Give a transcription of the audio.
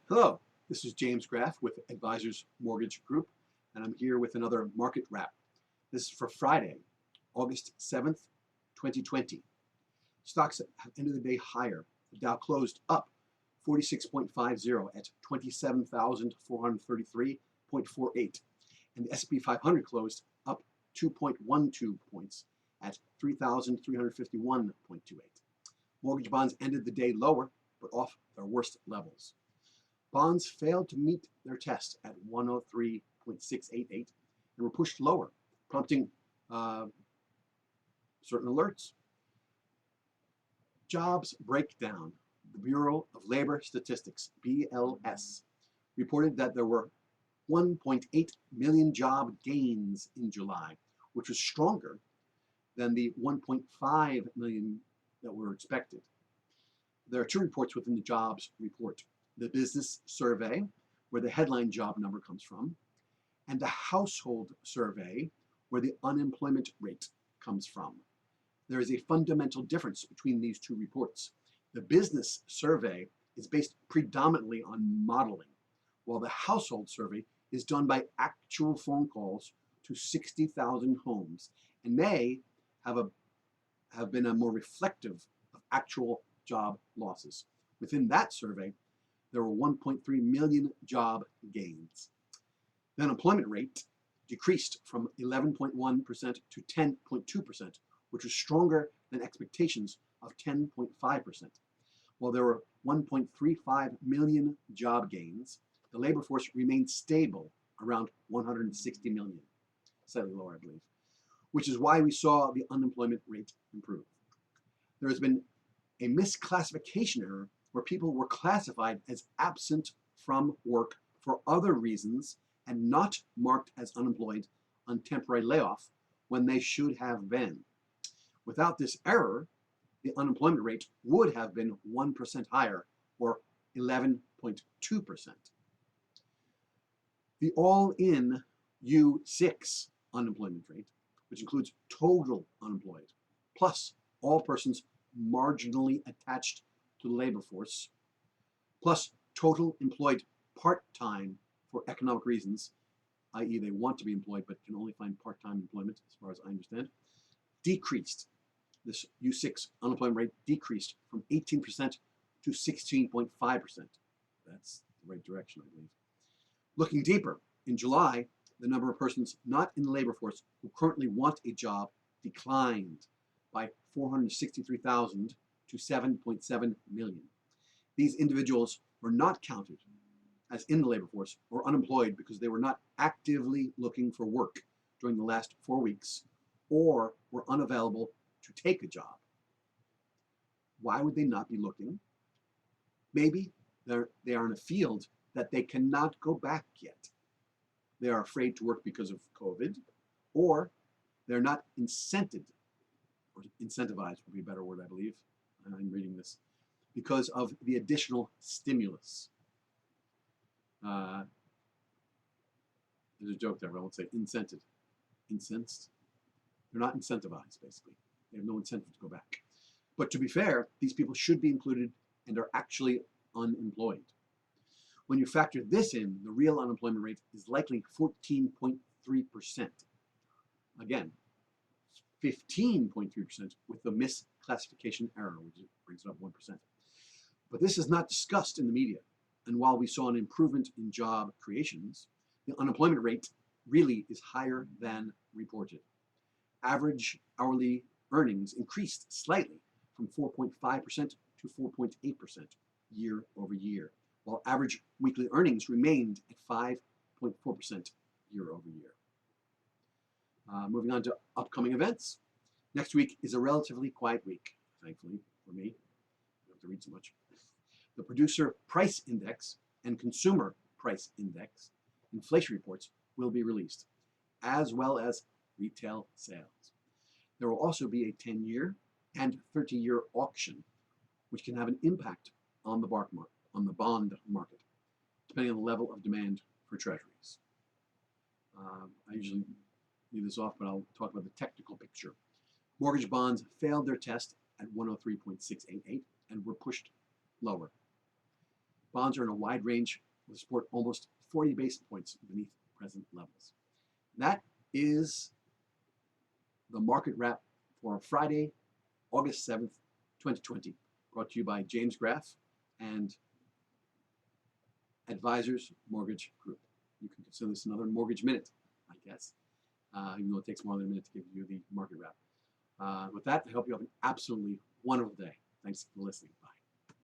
Hello, this is James Graff with Advisors Mortgage Group, and I'm here with another market wrap. This is for Friday, August 7th, 2020. Stocks have ended the day higher. The Dow closed up 46.50 at 27,433.48, and the S&P 500 closed up 2.12 points at 3,351.28. Mortgage bonds ended the day lower, but off their worst levels. Bonds failed to meet their test at 103.688 and were pushed lower, prompting certain alerts. Jobs breakdown. The Bureau of Labor Statistics, BLS, reported that there were 1.8 million job gains in July, which was stronger than the 1.5 million that were expected. There are two reports within the jobs report: the business survey, where the headline job number comes from, and the household survey, where the unemployment rate comes from. There is a fundamental difference between these two reports. The business survey is based predominantly on modeling, while the household survey is done by actual phone calls to 60,000 homes and may have been a more reflective of actual job losses. Within that survey, there were 1.3 million job gains. The unemployment rate decreased from 11.1% to 10.2%, which was stronger than expectations of 10.5%. While there were 1.35 million job gains, the labor force remained stable around 160 million, slightly lower, I believe, which is why we saw the unemployment rate improve. There has been a misclassification error where people were classified as absent from work for other reasons and not marked as unemployed on temporary layoff when they should have been. Without this error, the unemployment rate would have been 1% higher, or 11.2%. The all-in U6 unemployment rate, which includes total unemployed, plus all persons marginally attached to the labor force, plus total employed part-time for economic reasons, i.e. they want to be employed but can only find part-time employment, as far as I understand, decreased. This U6 unemployment rate decreased from 18% to 16.5%. That's the right direction, I believe. Looking deeper, in July, the number of persons not in the labor force who currently want a job declined by 463,000 to 7.7 million. These individuals were not counted as in the labor force or unemployed because they were not actively looking for work during the last 4 weeks or were unavailable to take a job. Why would they not be looking? Maybe they are in a field that they cannot go back yet. They are afraid to work because of COVID, or they're not incented, or incentivized would be a better word, I believe. I'm reading this, because of the additional stimulus. There's a joke there, but I won't say incented. Incensed? They're not incentivized, basically. They have no incentive to go back. But to be fair, these people should be included and are actually unemployed. When you factor this in, the real unemployment rate is likely 14.3%. Again, 15.3% with the misclassification error, which brings it up 1%. But this is not discussed in the media. And while we saw an improvement in job creations, the unemployment rate really is higher than reported. Average hourly earnings increased slightly from 4.5% to 4.8% year over year, while average weekly earnings remained at 5.4% year over year. Moving on to upcoming events. Next week is a relatively quiet week, thankfully for me. I don't have to read so much. The Producer Price Index and Consumer Price Index inflation reports will be released, as well as retail sales. There will also be a 10-year and 30-year auction, which can have an impact on the bond market, depending on the level of demand for treasuries. I usually leave this off, but I'll talk about the technical picture. Mortgage bonds failed their test at 103.688 and were pushed lower. Bonds are in a wide range with support almost 40 basis points beneath present levels. That is the market wrap for Friday, August 7th, 2020, brought to you by James Graff and Advisors Mortgage Group. You can consider this another Mortgage Minute, I guess, even though it takes more than a minute to give you the market wrap. With that, I hope you have an absolutely wonderful day. Thanks for listening. Bye.